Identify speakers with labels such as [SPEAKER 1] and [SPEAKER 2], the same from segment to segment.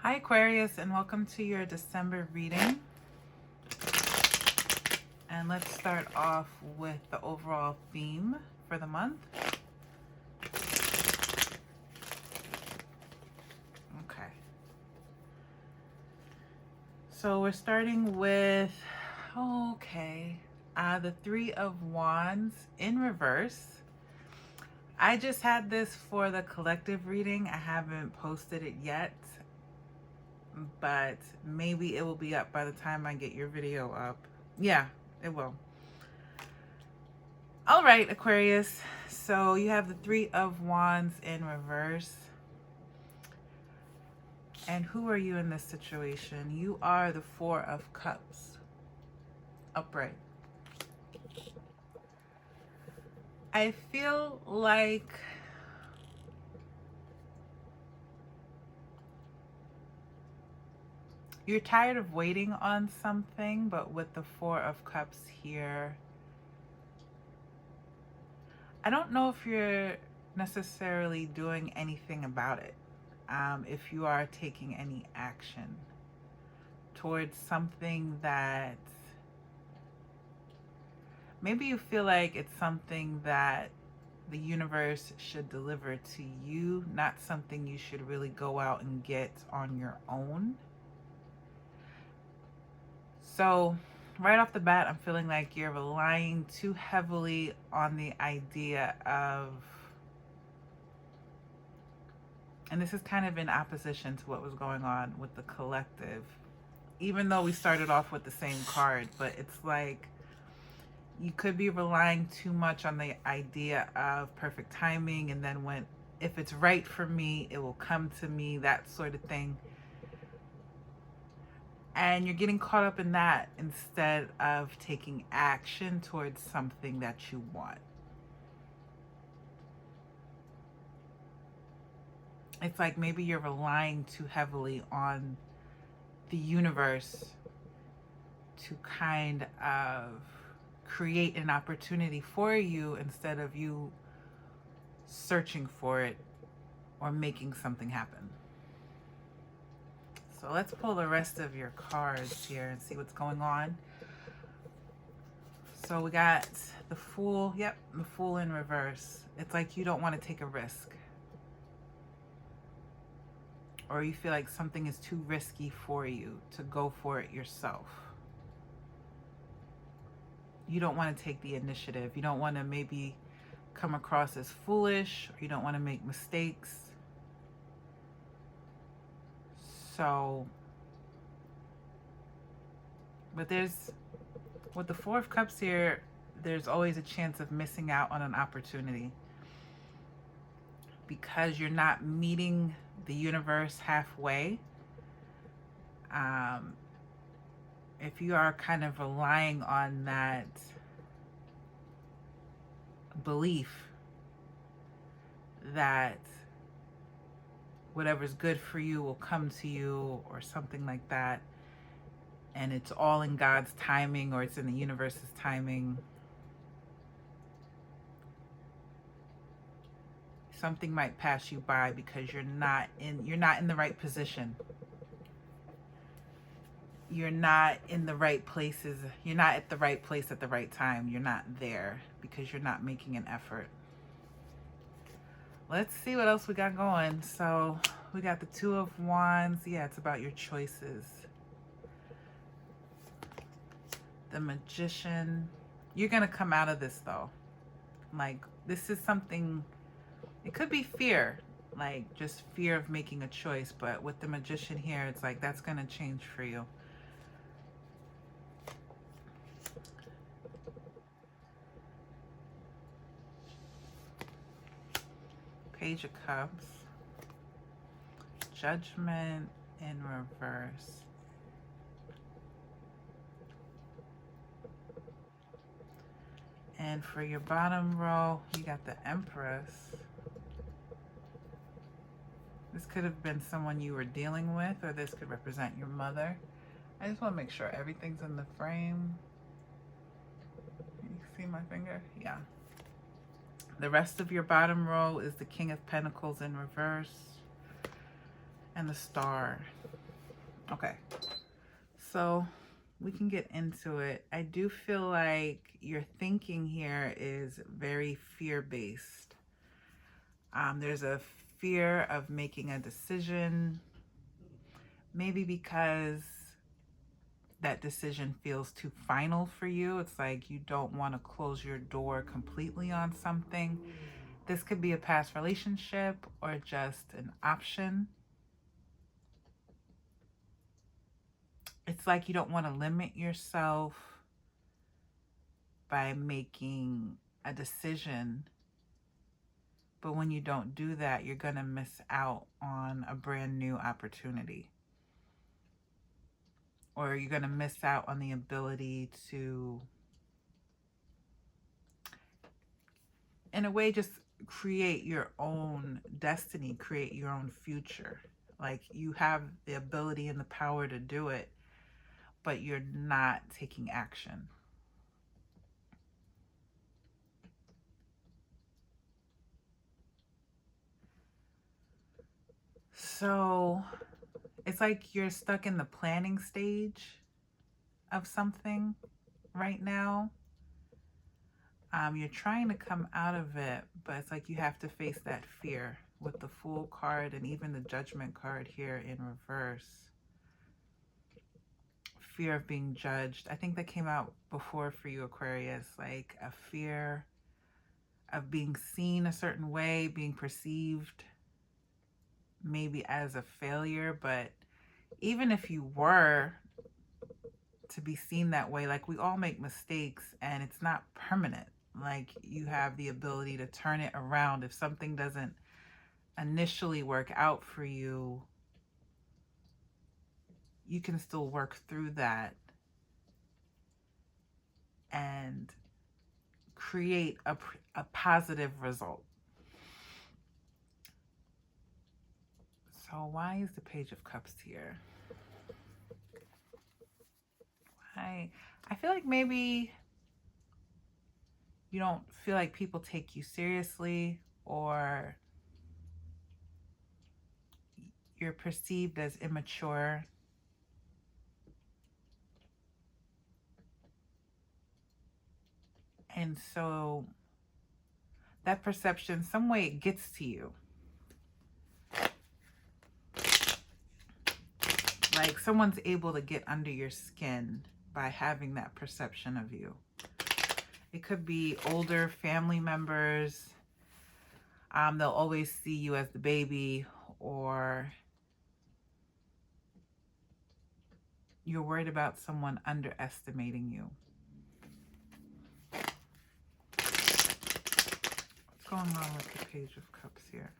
[SPEAKER 1] Hi Aquarius, and welcome to your December reading. And let's start off with the overall theme for the month. Okay. So we're starting with, the Three of Wands in reverse. I just had this for the collective reading. I haven't posted it yet, but maybe it will be up by the time I get your video up. Yeah, it will. All right, Aquarius. So you have the Three of Wands in reverse. And who are you in this situation? You are the Four of Cups, upright. I feel like you're tired of waiting on something, but with the Four of Cups here, I don't know if you're necessarily doing anything about it. If you are taking any action towards something that maybe you feel like it's something that the universe should deliver to you, not something you should really go out and get on your own. So right off the bat, I'm feeling like you're relying too heavily on the idea of, and this is kind of in opposition to what was going on with the collective, even though we started off with the same card, but it's like you could be relying too much on the idea of perfect timing, and then if it's right for me, it will come to me, that sort of thing. And you're getting caught up in that instead of taking action towards something that you want. It's like maybe you're relying too heavily on the universe to kind of create an opportunity for you instead of you searching for it or making something happen. So let's pull the rest of your cards here and see what's going on. So we got the Fool. Yep, the Fool in reverse. It's like you don't want to take a risk, or you feel like something is too risky for you to go for it yourself. You don't want to take the initiative. You don't want to maybe come across as foolish, or you don't want to make mistakes. So, but with the Four of Cups here, there's always a chance of missing out on an opportunity because you're not meeting the universe halfway. If you are kind of relying on that belief that whatever's good for you will come to you or something like that, and it's all in God's timing or it's in the universe's timing, something might pass you by because you're not in the right position. You're not in the right places. You're not at the right place at the right time. You're not there because you're not making an effort. Let's see what else we got going. So we got the Two of Wands. Yeah, it's about your choices. The Magician. You're going to come out of this though. Like, this is something, it could be fear, like just fear of making a choice. But with the Magician here, it's like that's going to change for you. Page of Cups. Judgment in reverse. And for your bottom row, you got the Empress. This could have been someone you were dealing with, or this could represent your mother. I just want to make sure everything's in the frame. Can you see my finger? Yeah. The rest of your bottom row is the King of Pentacles in reverse and the Star. Okay, so we can get into it. I do feel like your thinking here is very fear-based. There's a fear of making a decision, maybe because that decision feels too final for you. It's like you don't want to close your door completely on something. This could be a past relationship or just an option. It's like you don't want to limit yourself by making a decision. But when you don't do that, you're going to miss out on a brand new opportunity. Or you're going to miss out on the ability to, in a way, just create your own destiny, create your own future. Like you have the ability and the power to do it, but you're not taking action. So it's like you're stuck in the planning stage of something right now. You're trying to come out of it, but it's like you have to face that fear with the Fool card and even the Judgment card here in reverse. Fear of being judged. I think that came out before for you, Aquarius, like a fear of being seen a certain way, being perceived maybe as a failure. But even if you were to be seen that way, like we all make mistakes and it's not permanent. Like you have the ability to turn it around. If something doesn't initially work out for you, you can still work through that and create a positive result. So why is the Page of Cups here? I feel like maybe you don't feel like people take you seriously, or you're perceived as immature. And so that perception, some way it gets to you. Like someone's able to get under your skin by having that perception of you. It could be older family members. They'll always see you as the baby, or you're worried about someone underestimating you. What's going on with the Page of Cups here?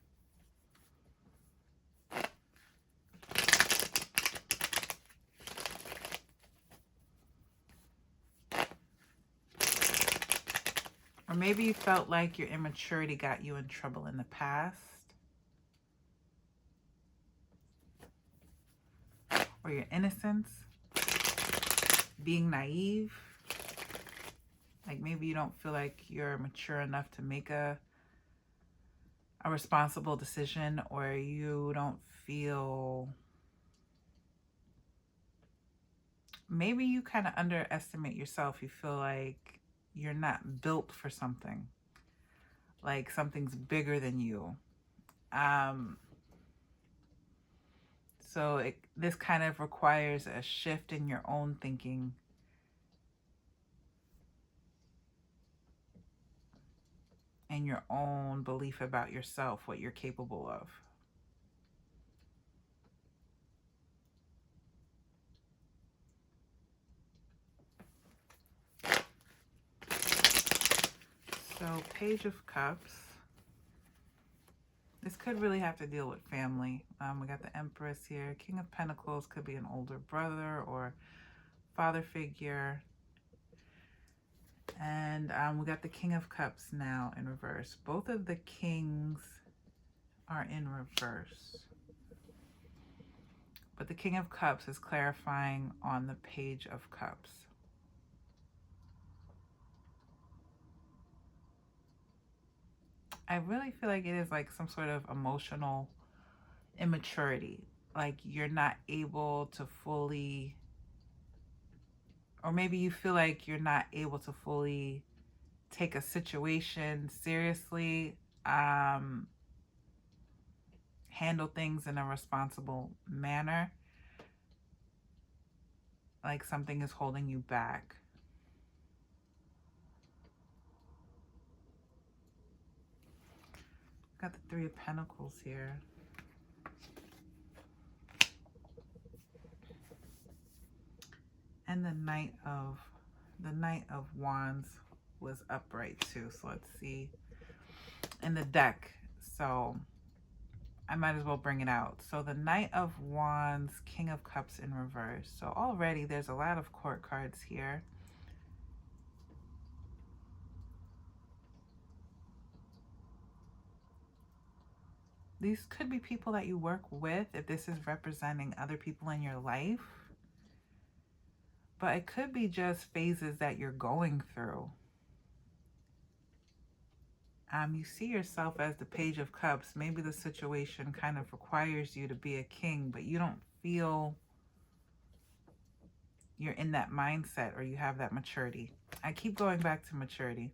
[SPEAKER 1] Or maybe you felt like your immaturity got you in trouble in the past. Or your innocence, being naive. Like maybe you don't feel like you're mature enough to make a responsible decision, or you don't feel, maybe you kind of underestimate yourself. You feel like you're not built for something, like something's bigger than you. So this kind of requires a shift in your own thinking and your own belief about yourself, what you're capable of. So Page of Cups. This could really have to deal with family. We got the Empress here. King of Pentacles could be an older brother or father figure. And we got the King of Cups now in reverse. Both of the kings are in reverse. But the King of Cups is clarifying on the Page of Cups. I really feel like it is like some sort of emotional immaturity. like you're not able to fully, or maybe you feel like you're not able to fully take a situation seriously, handle things in a responsible manner, like something is holding you back. Got the Three of Pentacles here. And the Knight of Wands was upright too. So let's see in the deck. So I might as well bring it out. So the Knight of Wands, King of Cups in reverse. So already there's a lot of court cards here. These could be people that you work with, if this is representing other people in your life. But it could be just phases that you're going through. You see yourself as the Page of Cups. Maybe the situation kind of requires you to be a king, but you don't feel you're in that mindset or you have that maturity. I keep going back to maturity.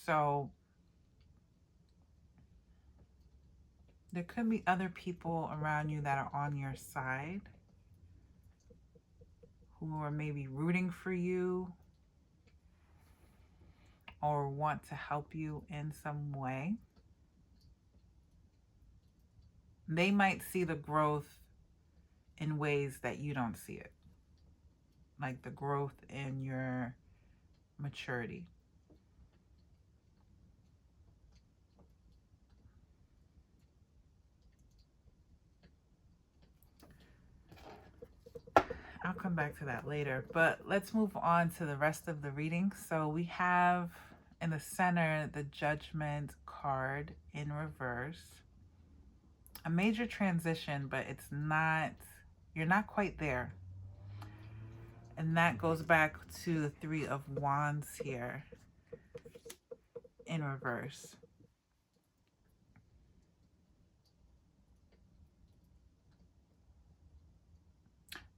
[SPEAKER 1] So there could be other people around you that are on your side who are maybe rooting for you or want to help you in some way. They might see the growth in ways that you don't see it, like the growth in your maturity. I'll come back to that later, but let's move on to the rest of the reading. So we have in the center the Judgment card in reverse. A major transition, but it's not, you're not quite there. And that goes back to the Three of Wands here in reverse.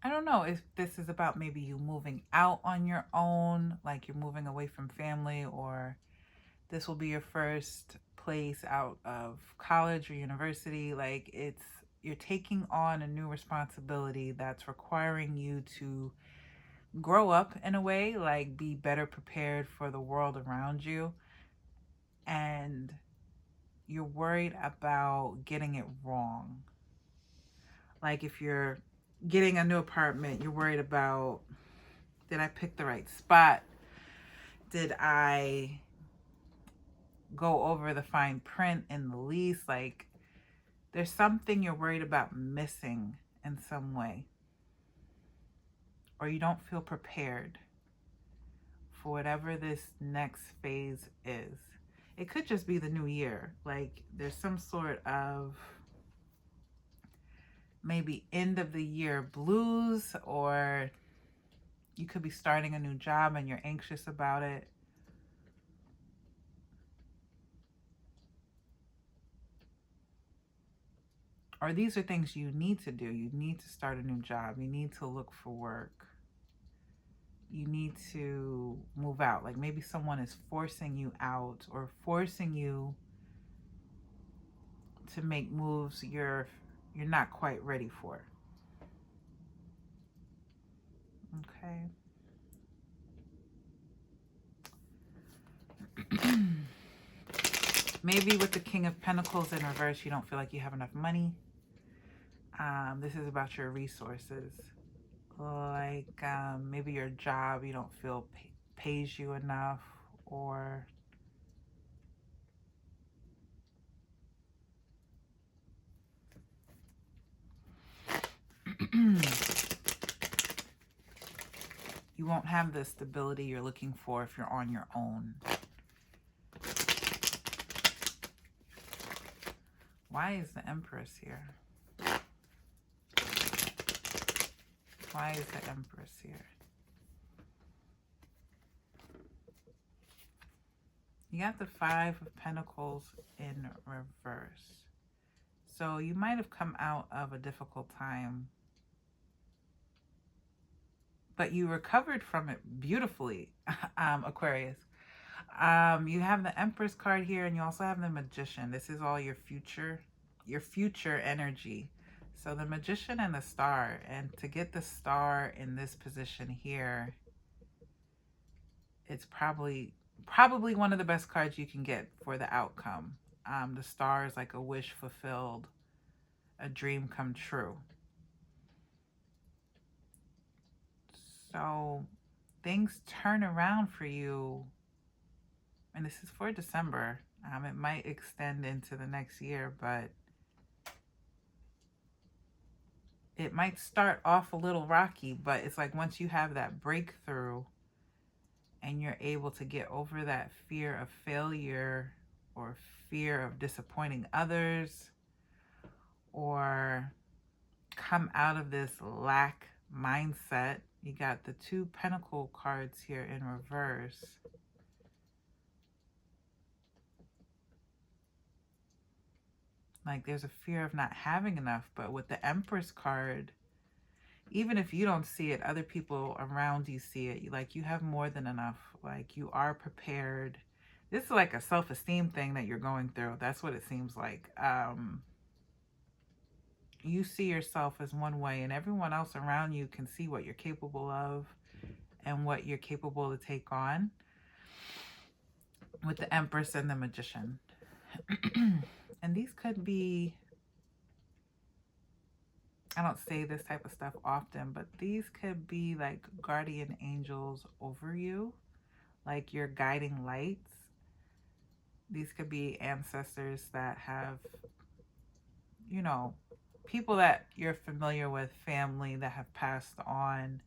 [SPEAKER 1] I don't know if this is about maybe you moving out on your own, like you're moving away from family, or this will be your first place out of college or university. Like you're taking on a new responsibility that's requiring you to grow up in a way, like be better prepared for the world around you. And you're worried about getting it wrong. Like if you're getting a new apartment, you're worried about, did I pick the right spot? Did I go over the fine print in the lease? Like there's something you're worried about missing in some way. Or you don't feel prepared for whatever this next phase is. It could just be the new year. Like there's some sort of maybe end of the year blues, or you could be starting a new job and you're anxious about it. Or these are things you need to do. You need to start a new job. You need to look for work. You need to move out. Like maybe someone is forcing you out or forcing you to make moves you're not quite ready for. Okay. Maybe with the King of Pentacles in reverse, you don't feel like you have enough money. This is about your resources. Like maybe your job, you don't feel pays you enough, or you won't have the stability you're looking for if you're on your own. Why is the Empress here? Why is the Empress here? You got the Five of Pentacles in reverse. So you might have come out of a difficult time, but you recovered from it beautifully, Aquarius. You have the Empress card here, and you also have the Magician. This is all your future energy. So the Magician and the Star, and to get the Star in this position here, it's probably one of the best cards you can get for the outcome. The Star is like a wish fulfilled, a dream come true. So things turn around for you, and this is for December. It might extend into the next year, but it might start off a little rocky, but it's like once you have that breakthrough and you're able to get over that fear of failure or fear of disappointing others, or come out of this lack mindset. You got the 2 Pentacle cards here in reverse. Like there's a fear of not having enough, but with the Empress card, even if you don't see it, other people around you see it. Like you have more than enough. Like you are prepared. This is like a self-esteem thing that you're going through. That's what it seems like. You see yourself as one way, and everyone else around you can see what you're capable of and what you're capable to take on with the Empress and the Magician. And these could be, I don't say this type of stuff often, but these could be like guardian angels over you, like your guiding lights. These could be ancestors that have, you know, people that you're familiar with, family that have passed on,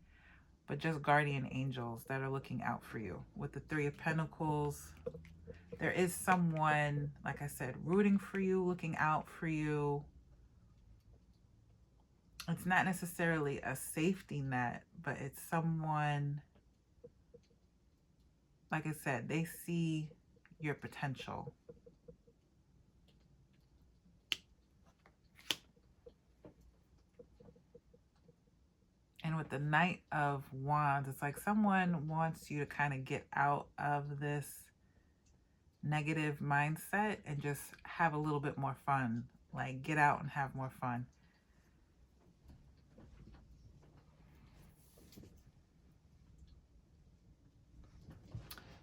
[SPEAKER 1] but just guardian angels that are looking out for you. With the 3 of Pentacles, there is someone, like I said, rooting for you, looking out for you. It's not necessarily a safety net, but it's someone, like I said, they see your potential. And with the Knight of Wands, it's like someone wants you to kind of get out of this negative mindset and just have a little bit more fun. Like get out and have more fun.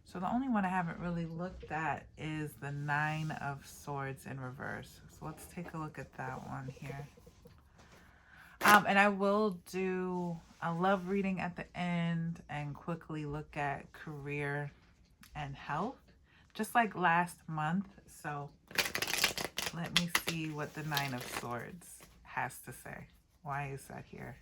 [SPEAKER 1] So the only one I haven't really looked at is the 9 of Swords in reverse. So let's take a look at that one here. And I will do a love reading at the end and quickly look at career and health, just like last month. So let me see what the 9 of Swords has to say. Why is that here?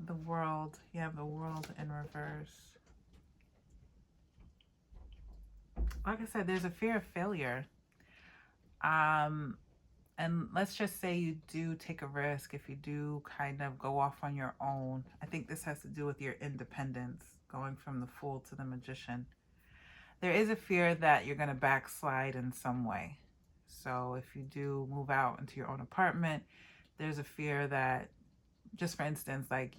[SPEAKER 1] The World. You have the World in reverse. Like I said, there's a fear of failure. And let's just say you do take a risk, if you do kind of go off on your own. I think this has to do with your independence, going from the Fool to the Magician. There is a fear that you're going to backslide in some way. So if you do move out into your own apartment, there's a fear that, just for instance, like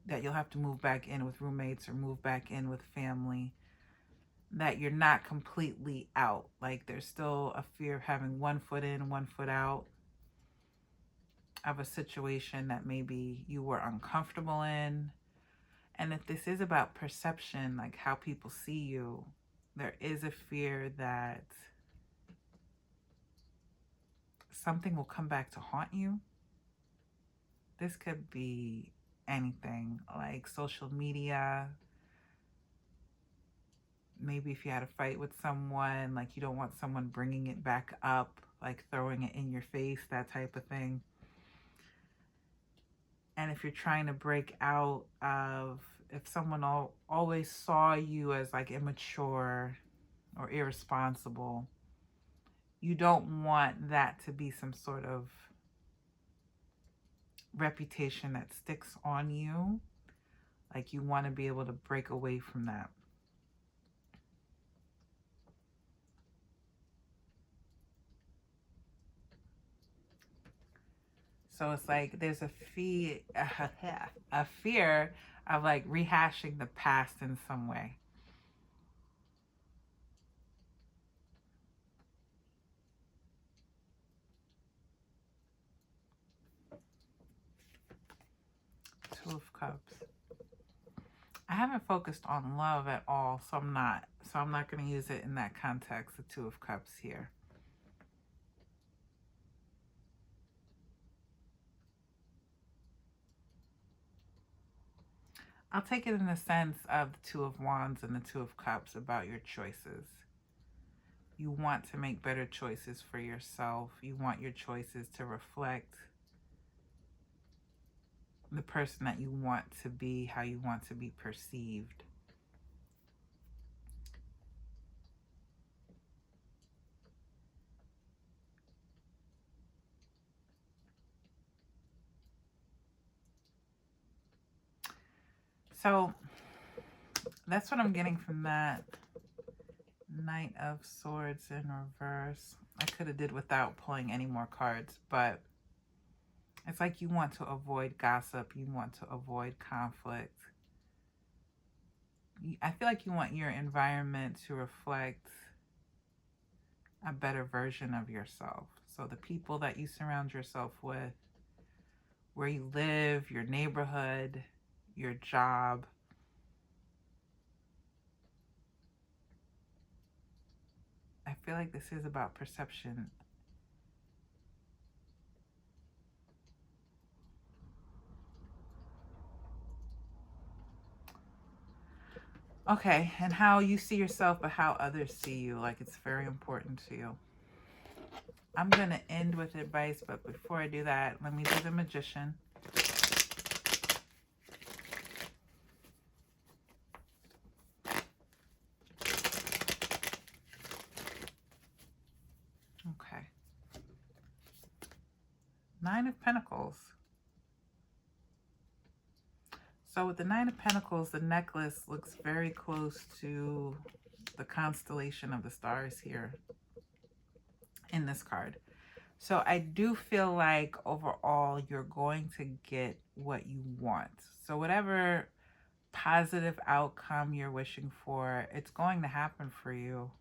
[SPEAKER 1] that you'll have to move back in with roommates or move back in with family, that you're not completely out. Like there's still a fear of having 1 foot in, 1 foot out of a situation that maybe you were uncomfortable in. And if this is about perception, like how people see you, there is a fear that something will come back to haunt you. This could be anything, like social media. Maybe if you had a fight with someone, like you don't want someone bringing it back up, like throwing it in your face, that type of thing. And if you're trying to break out of, if someone always saw you as like immature or irresponsible, you don't want that to be some sort of reputation that sticks on you. Like, you want to be able to break away from that. So it's like there's a a fear of like rehashing the past in some way. Two of Cups. I haven't focused on love at all, so I'm not. So I'm not going to use it in that context, the Two of Cups here. I'll take it in the sense of the Two of Wands and the Two of Cups about your choices. You want to make better choices for yourself. You want your choices to reflect the person that you want to be, how you want to be perceived. So that's what I'm getting from that Knight of Swords in reverse. I could have did without pulling any more cards, but it's like you want to avoid gossip. You want to avoid conflict. I feel like you want your environment to reflect a better version of yourself. So the people that you surround yourself with, where you live, your neighborhood, your job. I feel like this is about perception. Okay, and how you see yourself, but how others see you. Like, it's very important to you. I'm going to end with advice, but before I do that, let me do the Magician. Okay. Nine of Pentacles. So with the Nine of Pentacles, the necklace looks very close to the constellation of the stars here in this card. So I do feel like overall you're going to get what you want. So whatever positive outcome you're wishing for, it's going to happen for you.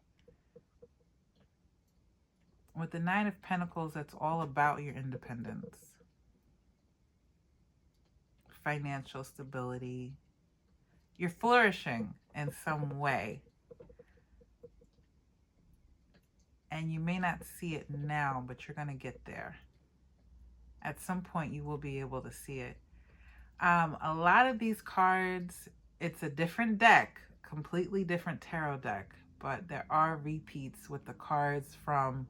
[SPEAKER 1] With the Nine of Pentacles, it's all about your independence, financial stability. You're flourishing in some way. And you may not see it now, but you're going to get there. At some point, you will be able to see it. A lot of these cards, it's a different deck, completely different tarot deck, but there are repeats with the cards from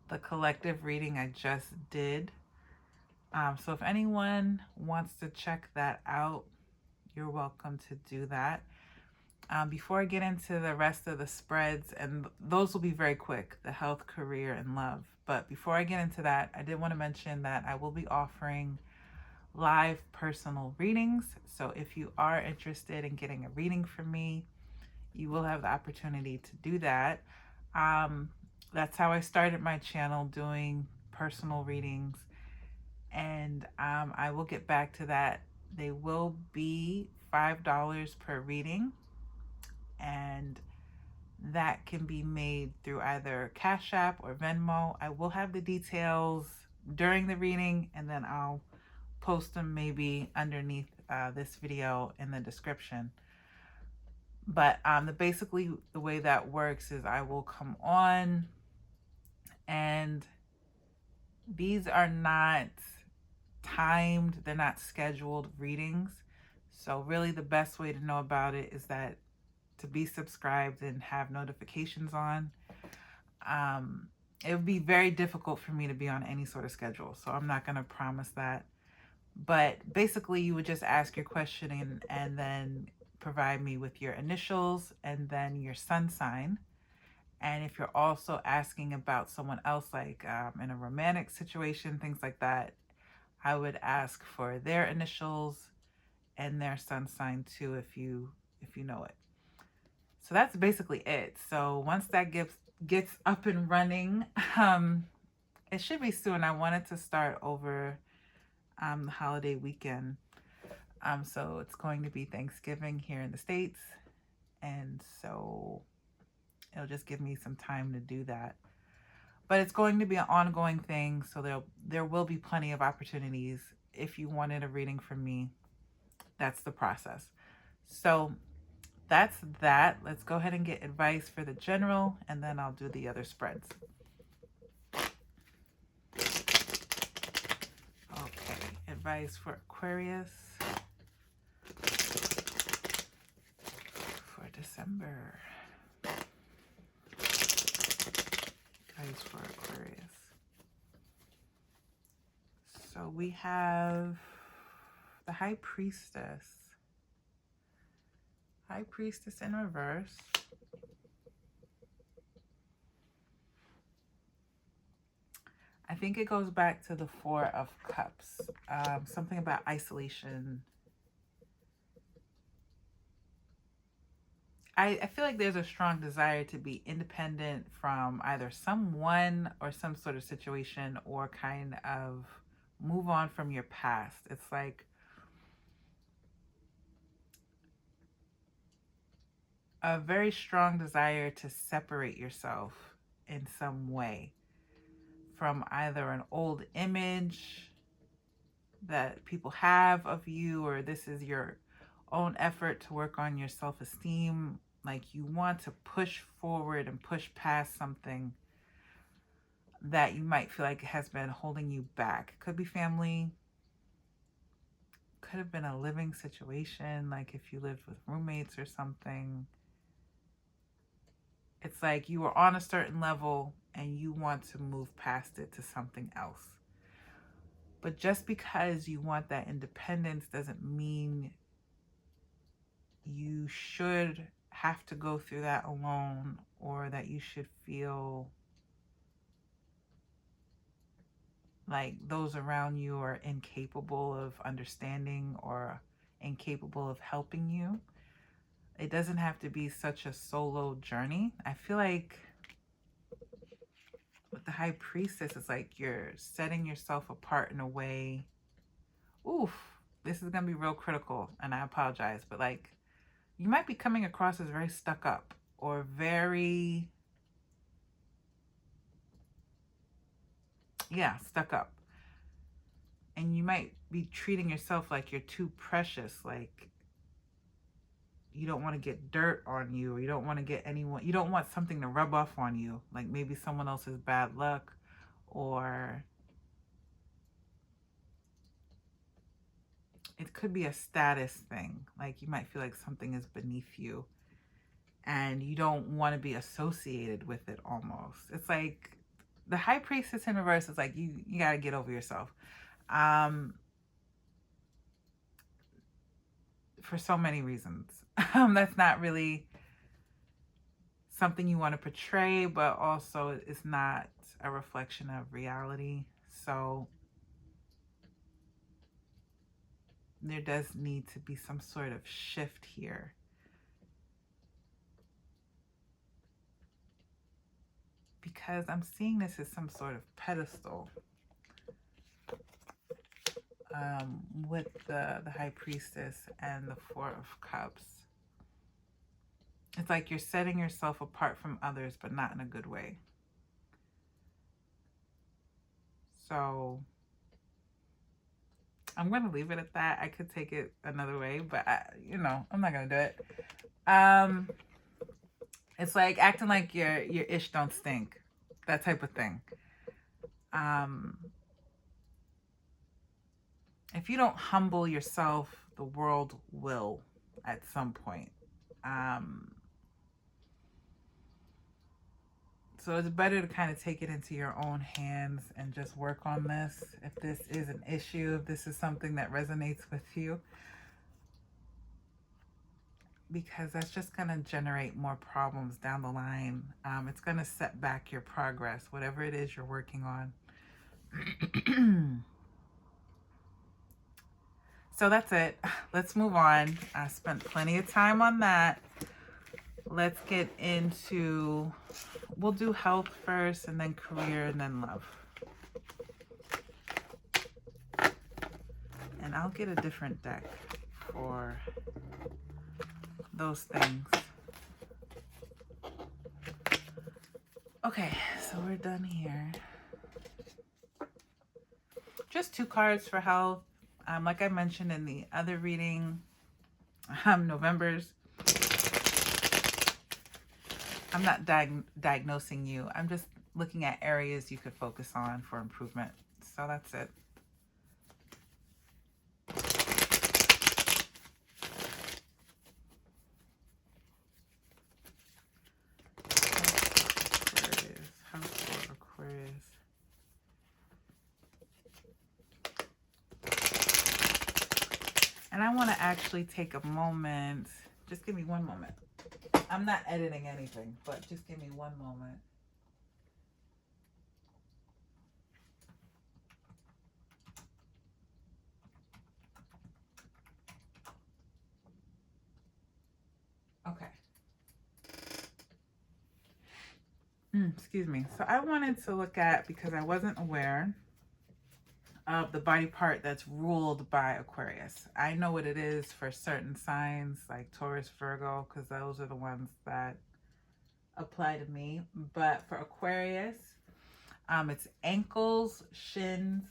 [SPEAKER 1] the collective reading I just did. So if anyone wants to check that out, you're welcome to do that. Before I get into the rest of the spreads, and those will be very quick, the health, career, and love. But before I get into that, I did want to mention that I will be offering live personal readings. So if you are interested in getting a reading from me, you will have the opportunity to do that. That's how I started my channel, doing personal readings. And I will get back to that. They will be $5 per reading. And that can be made through either Cash App or Venmo. I will have the details during the reading, and then I'll post them maybe underneath this video in the description. But basically the way that works is I will come on, and these are not timed, they're not scheduled readings. So really the best way to know about it is that to be subscribed and have notifications on. It would be very difficult for me to be on any sort of schedule, so I'm not going to promise that. But basically you would just ask your question and then provide me with your initials and then your sun sign, And if you're also asking about someone else, like in a romantic situation, things like that, I would ask for their initials and their sun sign too, if you know it. So that's basically it. So once that gets up and running, it should be soon. I wanted to start over the holiday weekend. So it's going to be Thanksgiving here in the States, and so it'll just give me some time to do that. But it's going to be an ongoing thing, so there will be plenty of opportunities. If you wanted a reading from me, that's the process. So that's that. Let's go ahead and get advice for the general, and then I'll do the other spreads. Okay, advice for Aquarius for December. Advice for Aquarius. So we have the High Priestess. High Priestess in reverse. I think it goes back to the Four of Cups. Something about isolation. I feel like there's a strong desire to be independent from either someone or some sort of situation, or kind of move on from your past. It's like a very strong desire to separate yourself in some way from either an old image that people have of you, or this is your own effort to work on your self-esteem. Like you want to push forward and push past something that you might feel like has been holding you back. It could be family, could have been a living situation, like if you lived with roommates or something. It's like you were on a certain level and you want to move past it to something else. But just because you want that independence doesn't mean you should have to go through that alone, or that you should feel like those around you are incapable of understanding or incapable of helping you. It doesn't have to be such a solo journey. I feel like with the High Priestess, it's like you're setting yourself apart in a way. Oof, this is going to be real critical, and I apologize, but like you might be coming across as very stuck up or very, stuck up. And you might be treating yourself like you're too precious, like you don't want to get dirt on you, or you don't want to get anyone, you don't want something to rub off on you, like maybe someone else's bad luck, or it could be a status thing. Like you might feel like something is beneath you and you don't want to be associated with it almost. It's like the High Priestess in reverse is like you got to get over yourself. For so many reasons. That's not really something you want to portray, but also it's not a reflection of reality. So there does need to be some sort of shift here. Because I'm seeing this as some sort of pedestal. With the High Priestess and the Four of Cups. It's like you're setting yourself apart from others, but not in a good way. So I'm going to leave it at that. I could take it another way, but I'm not going to do it. It's like acting like your ish don't stink. That type of thing. If you don't humble yourself, the world will at some point. So it's better to kind of take it into your own hands and just work on this. If this is an issue, if this is something that resonates with you. because that's just going to generate more problems down the line. It's going to set back your progress, whatever it is you're working on. So that's it. Let's move on. I spent plenty of time on that. Let's get into, we'll do health first, and then career, and then love. And I'll get a different deck for those things. Okay, so we're done here. Just 2 cards for health. Like I mentioned in the other reading, November's, I'm not diagnosing you. I'm just looking at areas you could focus on for improvement. So that's it. Aquarius, house for Aquarius. And I want to actually take a moment. Just give me one moment. I'm not editing anything, but just give me one moment. Okay. Excuse me. So I wanted to look at, because I wasn't aware of the body part that's ruled by Aquarius. I know what it is for certain signs like Taurus, Virgo, because those are the ones that apply to me. But for Aquarius, it's ankles, shins,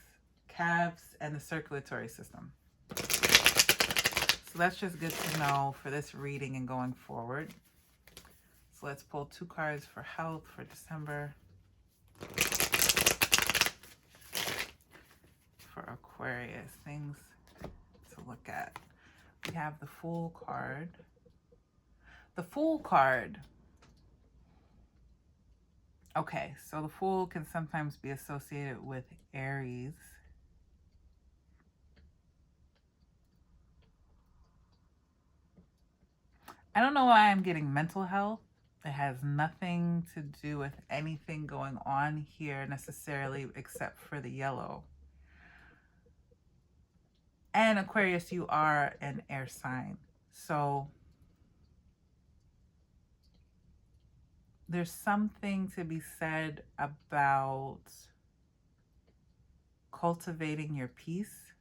[SPEAKER 1] calves, and the circulatory system. So that's just good to know for this reading and going forward. So let's pull 2 cards for health for December. For Aquarius, things to look at. We have the Fool card. The Fool card. Okay, so the Fool can sometimes be associated with Aries. I don't know why I'm getting mental health. It has nothing to do with anything going on here necessarily, except for the yellow. And Aquarius, you are an air sign. So there's something to be said about cultivating your peace.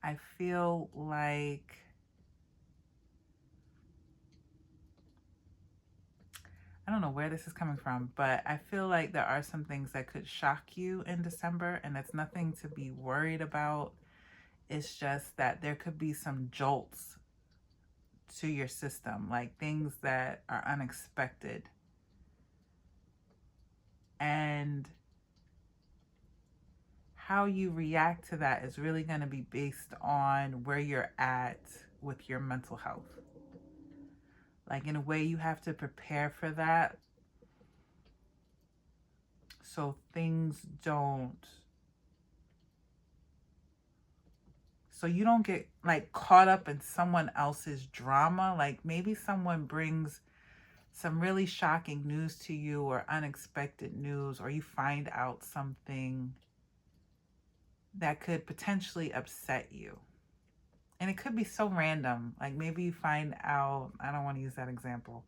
[SPEAKER 1] I feel like I don't know where this is coming from, but I feel like there are some things that could shock you in December, and it's nothing to be worried about. It's just that there could be some jolts to your system, like things that are unexpected. And how you react to that is really going to be based on where you're at with your mental health. Like, in a way, you have to prepare for that so things don't, so you don't get like caught up in someone else's drama. Like maybe someone brings some really shocking news to you, or unexpected news, or you find out something that could potentially upset you. And it could be so random. Like maybe you find out, I don't want to use that example,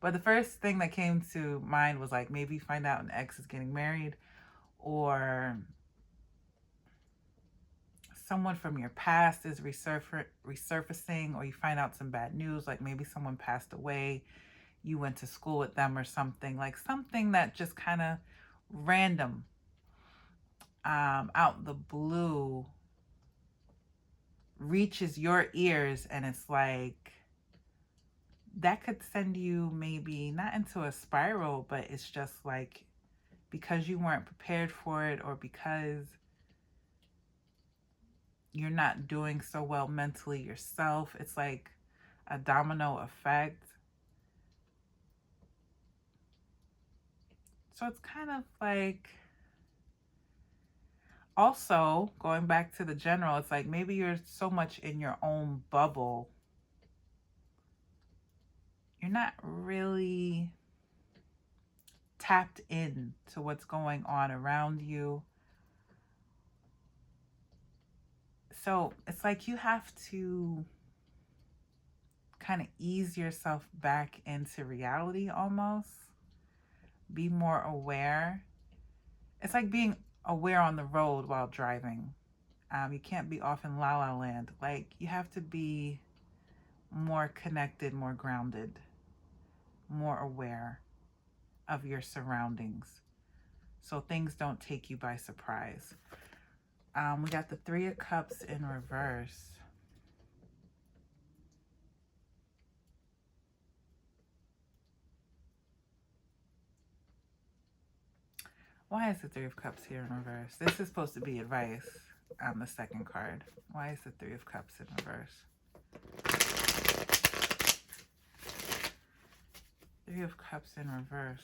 [SPEAKER 1] but the first thing that came to mind was like maybe you find out an ex is getting married, or someone from your past is resurfacing, or you find out some bad news, like maybe someone passed away, you went to school with them or something, like something that just kind of random, out the blue, reaches your ears, and it's like that could send you maybe not into a spiral, but it's just like because you weren't prepared for it, or because you're not doing so well mentally yourself, it's like a domino effect. So it's kind of like, also going back to the general, it's like maybe you're so much in your own bubble you're not really tapped in to what's going on around you. So it's like you have to kind of ease yourself back into reality almost. Be more aware. It's like being aware on the road while driving. You can't be off in La La Land. Like, you have to be more connected, more grounded, more aware of your surroundings so things don't take you by surprise. We got the Three of Cups in reverse. Why is the Three of Cups here in reverse? This is supposed to be advice on the second card. Why is the Three of Cups in reverse? Three of Cups in reverse.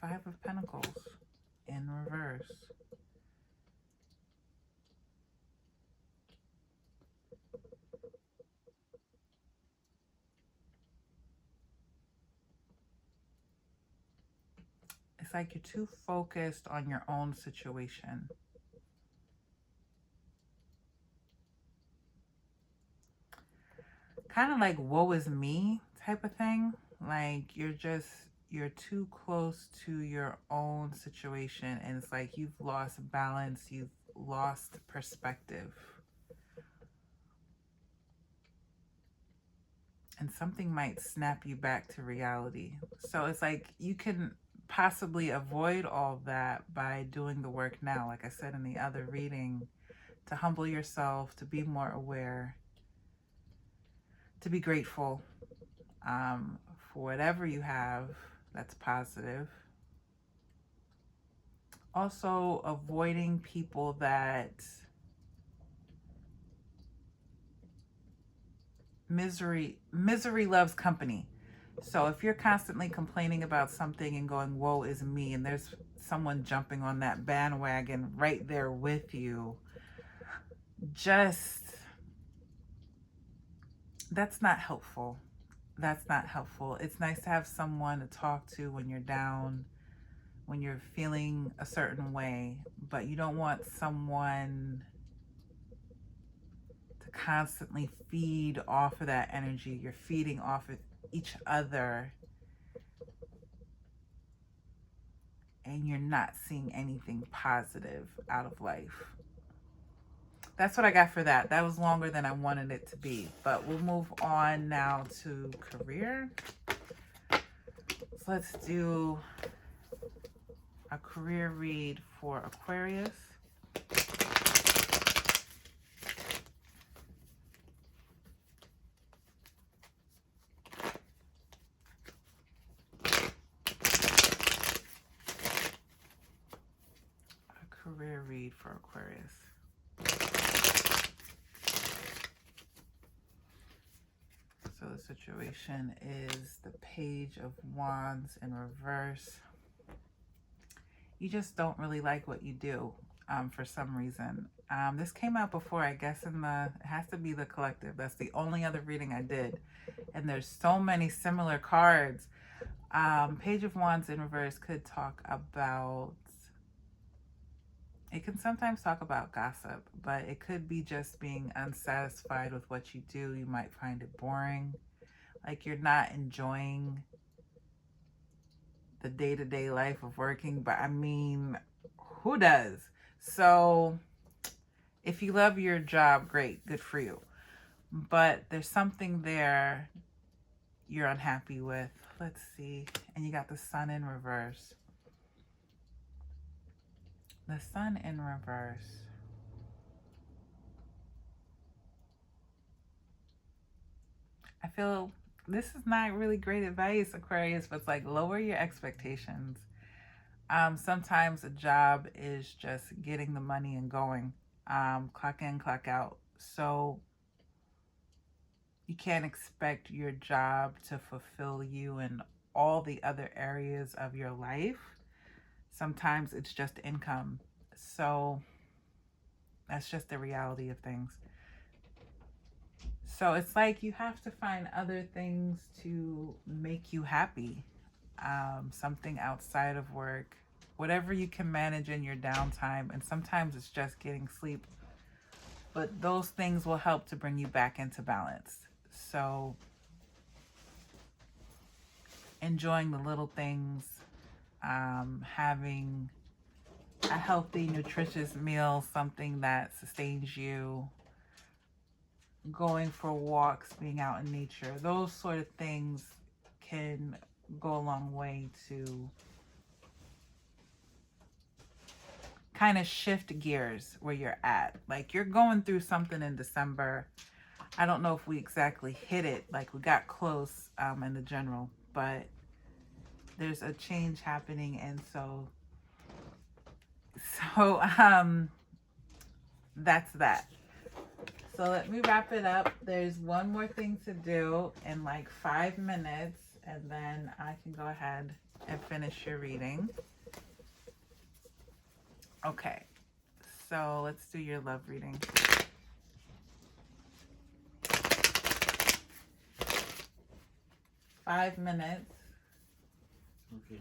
[SPEAKER 1] Five of Pentacles in reverse. It's like you're too focused on your own situation. Kind of like woe is me type of thing. Like you're too close to your own situation, and it's like you've lost balance, you've lost perspective. And something might snap you back to reality. So it's like you can possibly avoid all that by doing the work now, like I said in the other reading, to humble yourself, to be more aware, to be grateful for whatever you have that's positive. Also, avoiding people that misery loves company. So if you're constantly complaining about something and going, woe is me, and there's someone jumping on that bandwagon right there with you, that's not helpful. That's not helpful. It's nice to have someone to talk to when you're down, when you're feeling a certain way, but you don't want someone to constantly feed off of that energy. You're feeding off of each other, and you're not seeing anything positive out of life. That's what I got for that. That was longer than I wanted it to be, but we'll move on now to career. So let's do a career read for Aquarius. A career read for Aquarius. So the situation is the Page of Wands in reverse. You just don't really like what you do for some reason. This came out before, I guess, it has to be the collective. That's the only other reading I did. And there's so many similar cards. Page of Wands in reverse could talk about, it can sometimes talk about gossip, but it could be just being unsatisfied with what you do. You might find it boring. Like you're not enjoying the day-to-day life of working, but I mean, who does? So if you love your job, great, good for you. But there's something there you're unhappy with. Let's see. And you got the Sun in reverse. The Sun in reverse. I feel this is not really great advice, Aquarius, but it's like lower your expectations. Sometimes a job is just getting the money and going. Clock in, clock out. So you can't expect your job to fulfill you in all the other areas of your life. Sometimes it's just income. So that's just the reality of things. So it's like you have to find other things to make you happy. Something outside of work, whatever you can manage in your downtime. And sometimes it's just getting sleep, but those things will help to bring you back into balance. So enjoying the little things, having a healthy, nutritious meal, something that sustains you, going for walks, being out in nature, those sort of things can go a long way to kind of shift gears where you're at. Like you're going through something in December. I don't know if we exactly hit it, like we got close in the general, but there's a change happening. And so that's that. So let me wrap it up. There's one more thing to do in like 5 minutes, and then I can go ahead and finish your reading. Okay, so let's do your love reading. Five minutes.
[SPEAKER 2] Okay.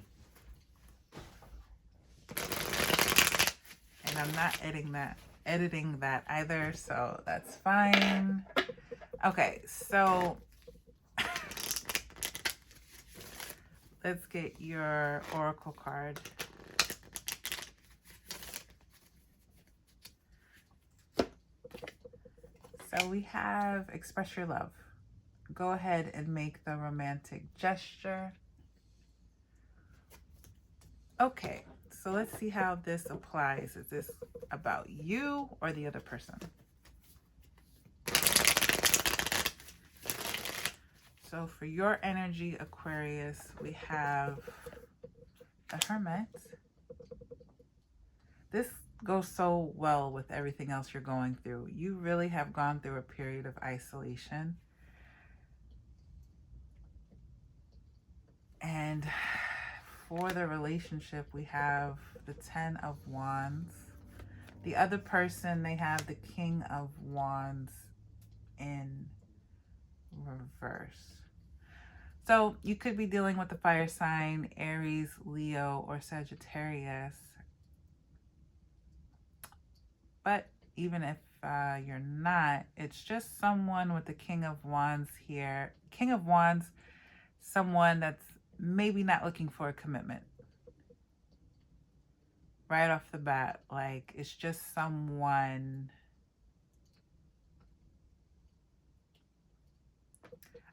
[SPEAKER 1] And I'm not editing that either, so that's fine. Okay, so let's get your oracle card. So we have express your love. Go ahead and make the romantic gesture. Okay, so let's see how this applies. Is this about you or the other person? So for your energy, Aquarius, we have the Hermit. This goes so well with everything else you're going through. You really have gone through a period of isolation. And for the relationship, we have the 10 of Wands. The other person, they have the King of Wands in reverse. So you could be dealing with the fire sign, Aries, Leo, or Sagittarius. But even if you're not, it's just someone with the King of Wands here. King of Wands, someone that's maybe not looking for a commitment. Right off the bat, like it's just someone,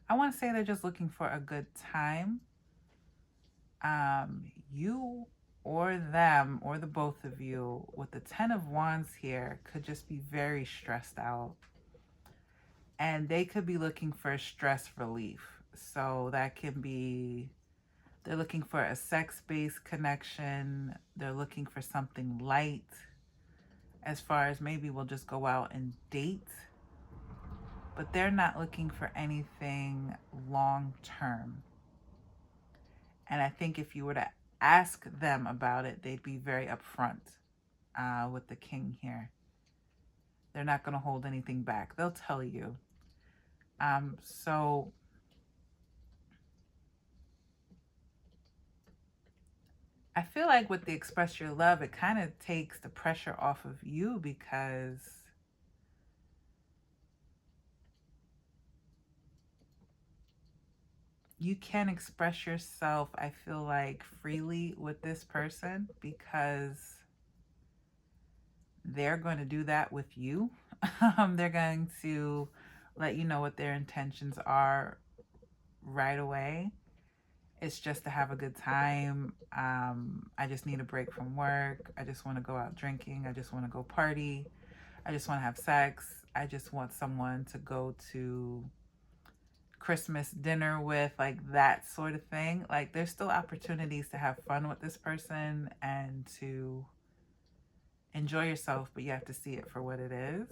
[SPEAKER 1] I want to say they're just looking for a good time. You or them or the both of you with the 10 of Wands here could just be very stressed out, and they could be looking for stress relief. So that can be, they're looking for a sex-based connection. They're looking for something light, as far as maybe we'll just go out and date, but they're not looking for anything long-term. And I think if you were to ask them about it, they'd be very upfront with the King here. They're not going to hold anything back. They'll tell you. So I feel like with the express your love, it kind of takes the pressure off of you, because you can express yourself, I feel like, freely with this person, because they're going to do that with you. They're going to let you know what their intentions are right away. It's just to have a good time. I just need a break from work. I just want to go out drinking. I just want to go party. I just want to have sex. I just want someone to go to Christmas dinner with, like that sort of thing. Like there's still opportunities to have fun with this person and to enjoy yourself, but you have to see it for what it is.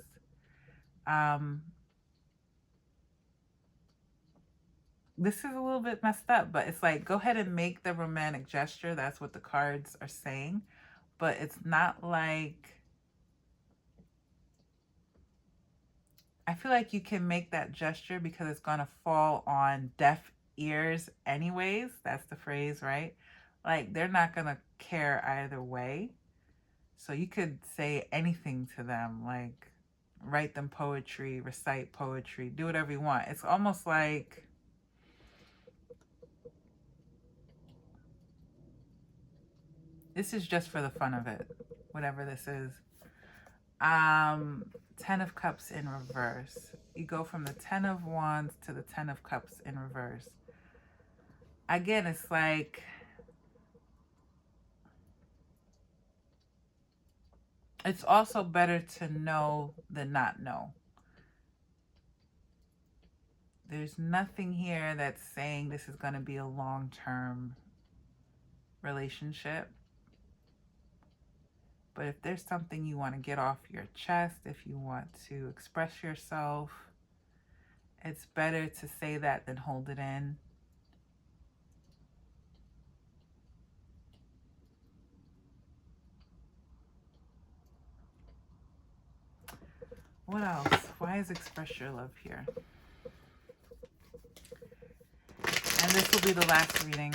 [SPEAKER 1] This is a little bit messed up, but it's like, go ahead and make the romantic gesture. That's what the cards are saying. But it's not like, I feel like you can make that gesture because it's going to fall on deaf ears anyways. That's the phrase, right? Like, they're not going to care either way. So you could say anything to them, like write them poetry, recite poetry, do whatever you want. It's almost like this is just for the fun of it, whatever this is. 10 of Cups in reverse. You go from the 10 of Wands to the 10 of Cups in reverse. Again, it's like it's also better to know than not know. There's nothing here that's saying this is going to be a long-term relationship. But if there's something you want to get off your chest, if you want to express yourself, it's better to say that than hold it in. What else? Why is express your love here? And this will be the last reading.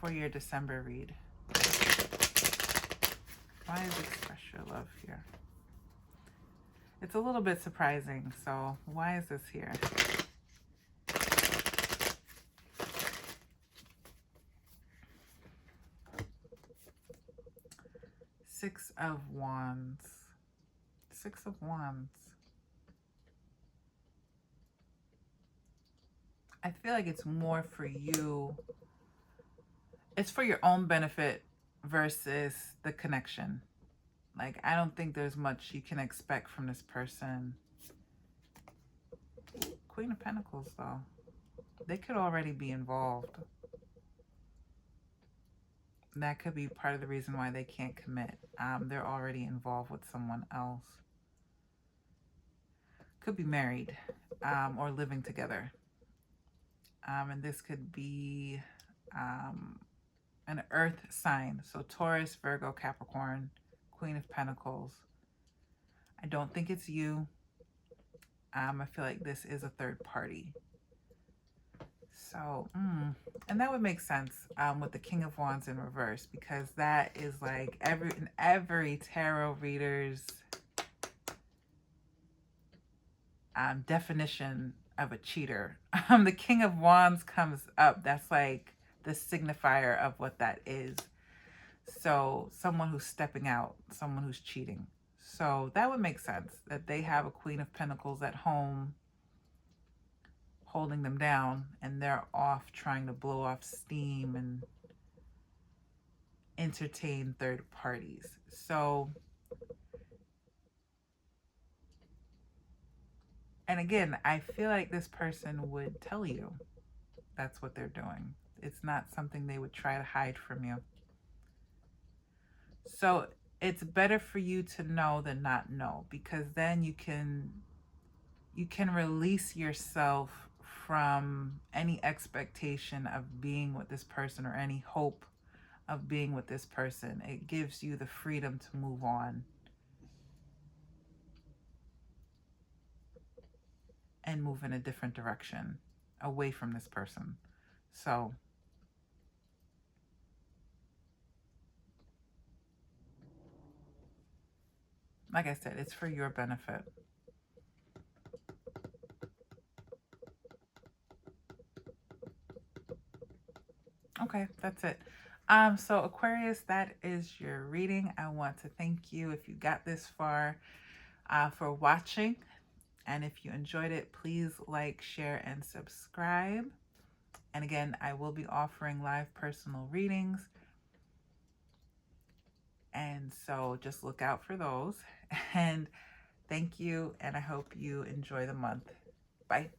[SPEAKER 1] For your December read. Why is express your love here? It's a little bit surprising, so why is this here? Six of Wands. Six of Wands. I feel like it's more for you. It's for your own benefit versus the connection. Like, I don't think there's much you can expect from this person. Queen of Pentacles, though. They could already be involved. That could be part of the reason why they can't commit. They're already involved with someone else. Could be married or living together. And this could be an earth sign. So Taurus, Virgo, Capricorn, Queen of Pentacles. I don't think it's you. I feel like this is a third party. So, and that would make sense with the King of Wands in reverse, because that is like every tarot reader's definition of a cheater. The King of Wands comes up. That's like the signifier of what that is. So someone who's stepping out, someone who's cheating. So that would make sense that they have a Queen of Pentacles at home holding them down, and they're off trying to blow off steam and entertain third parties. So, and again, I feel like this person would tell you that's what they're doing. It's not something they would try to hide from you. So it's better for you to know than not know, because then you can release yourself from any expectation of being with this person or any hope of being with this person. It gives you the freedom to move on and move in a different direction away from this person. So like I said, it's for your benefit. Okay, that's it. So Aquarius, that is your reading. I want to thank you if you got this far for watching. And if you enjoyed it, please like, share, and subscribe. And again, I will be offering live personal readings. And so just look out for those. And thank you. And I hope you enjoy the month. Bye.